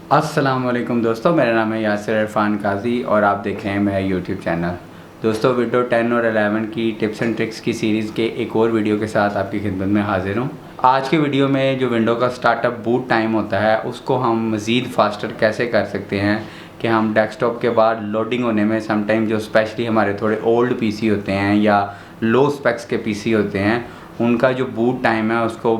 अस्सलामुअलैकुम दोस्तों, मेरा नाम है यासिर इरफान काजी और आप देख रहे हैं मेरा यूट्यूब चैनल। दोस्तों, विंडो 10 और 11 की टिप्स एंड ट्रिक्स की सीरीज़ के एक और वीडियो के साथ आपकी खिदमत में हाजिर हूँ। आज के वीडियो में जो विंडो का स्टार्टअप बूट टाइम होता है उसको हम मज़ीद फास्टर कैसे कर सकते हैं कि हम डेस्कटॉप के बाद लोडिंग होने में समटाइम जो स्पेशली हमारे थोड़े ओल्ड पीसी होते हैं या लो स्पेक्स के पीसी होते हैं उनका जो बूट टाइम है उसको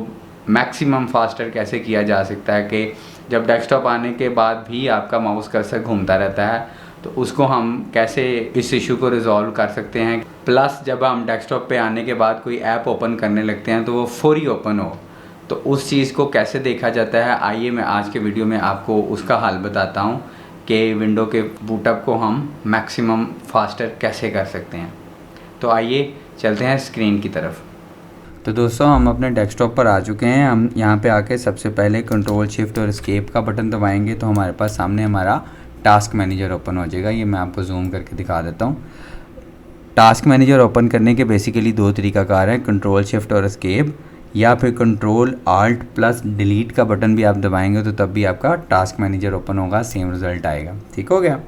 मैक्सिमम फास्टर कैसे किया जा सकता है कि जब डेस्कटॉप आने के बाद भी आपका माउस कर्सर घूमता रहता है तो उसको हम कैसे इस इशू को रिजॉल्व कर सकते हैं। प्लस जब हम डेस्कटॉप पे आने के बाद कोई ऐप ओपन करने लगते हैं तो वो फौरी ओपन हो, तो उस चीज़ को कैसे देखा जाता है। आइए मैं आज के वीडियो में आपको उसका हल बताता हूँ कि विंडो के बूटअप को हम मैक्सिमम फास्टर कैसे कर सकते हैं। तो आइए चलते हैं स्क्रीन की तरफ। तो दोस्तों, हम अपने डेस्कटॉप पर आ चुके हैं। हम यहाँ पे आके सबसे पहले कंट्रोल शिफ्ट और एस्केप का बटन दबाएंगे तो हमारे पास सामने हमारा टास्क मैनेजर ओपन हो जाएगा। ये मैं आपको जूम करके दिखा देता हूँ। टास्क मैनेजर ओपन करने के बेसिकली दो तरीकाकार हैं, कंट्रोल शिफ्ट और एस्केप, या फिर कंट्रोल आल्ट प्लस डिलीट का बटन भी आप दबाएंगे तो तब भी आपका टास्क मैनेजर ओपन होगा, सेम रिज़ल्ट आएगा। ठीक हो गया।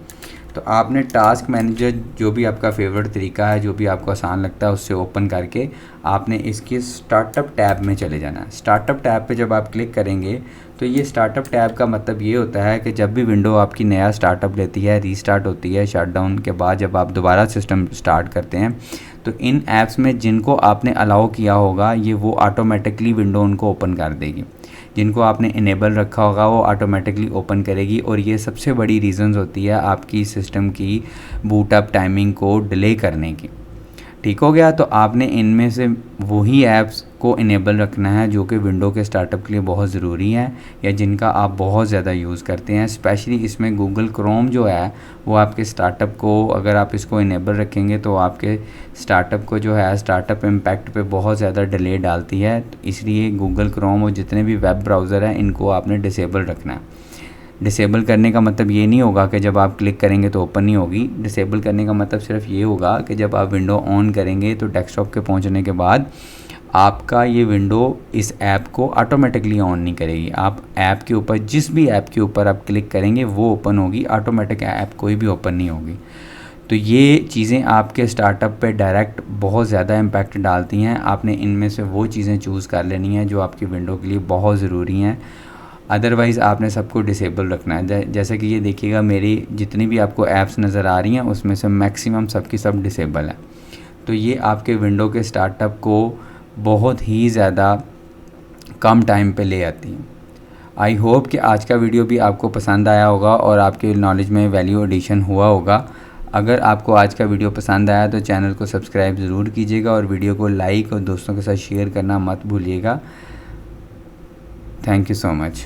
तो आपने टास्क मैनेजर जो भी आपका फेवरेट तरीका है, जो भी आपको आसान लगता है, उससे ओपन करके आपने इसके स्टार्टअप टैब में चले जाना है। स्टार्टअप टैब पे जब आप क्लिक करेंगे तो ये स्टार्टअप टैब का मतलब ये होता है कि जब भी विंडो आपकी नया स्टार्टअप लेती है, रीस्टार्ट होती है, शटडाउन के बाद जब आप दोबारा सिस्टम स्टार्ट करते हैं तो इन ऐप्स में जिनको आपने अलाउ किया होगा ये वो ऑटोमेटिकली विंडो उनको ओपन कर देगी। जिनको आपने इनेबल रखा होगा वो ऑटोमेटिकली ओपन करेगी। और ये सबसे बड़ी रीज़न्स होती है आपकी सिस्टम की बूटअप टाइमिंग को डिले करने की। ठीक हो गया। तो आपने इनमें से वही ऐप्स को इनेबल रखना है जो कि विंडो के स्टार्टअप के लिए बहुत ज़रूरी है या जिनका आप बहुत ज़्यादा यूज़ करते हैं। स्पेशली इसमें गूगल क्रोम जो है वो आपके स्टार्टअप को, अगर आप इसको इनेबल रखेंगे तो आपके स्टार्टअप को जो है स्टार्टअप इम्पैक्ट पे बहुत ज़्यादा डिले डालती है। तो इसलिए गूगल क्रोम और जितने भी वेब ब्राउज़र हैं इनको आपने डिसेबल रखना है। डिसेबल करने का मतलब ये नहीं होगा कि जब आप क्लिक करेंगे तो ओपन नहीं होगी। डिसेबल करने का मतलब सिर्फ ये होगा कि जब आप विंडो ऑन करेंगे तो डेस्कटॉप के पहुंचने के बाद आपका ये विंडो इस ऐप को ऑटोमेटिकली ऑन नहीं करेगी। आप ऐप के ऊपर, जिस भी ऐप के ऊपर आप क्लिक करेंगे वो ओपन होगी, ऑटोमेटिक ऐप कोई भी ओपन नहीं होगी। तो ये चीज़ें आपके स्टार्टअप पे डायरेक्ट बहुत ज़्यादा इम्पैक्ट डालती हैं। आपने इनमें से वो चीज़ें चूज़ कर लेनी हैं जो आपकी विंडो के लिए बहुत ज़रूरी हैं। अदरवाइज़ आपने सबको डिसेबल रखना है। जैसे कि ये देखिएगा, मेरी जितनी भी आपको ऐप्स नज़र आ रही हैं उसमें से मैक्सिमम सबकी सब डिसेबल है। तो ये आपके विंडो के स्टार्टअप को बहुत ही ज़्यादा कम टाइम पे ले आती हैं। आई होप कि आज का वीडियो भी आपको पसंद आया होगा और आपके नॉलेज में वैल्यू एडिशन हुआ होगा। अगर आपको आज का वीडियो पसंद आया तो चैनल को सब्सक्राइब ज़रूर कीजिएगा और वीडियो को लाइक और दोस्तों के साथ शेयर करना मत भूलिएगा। Thank you so much.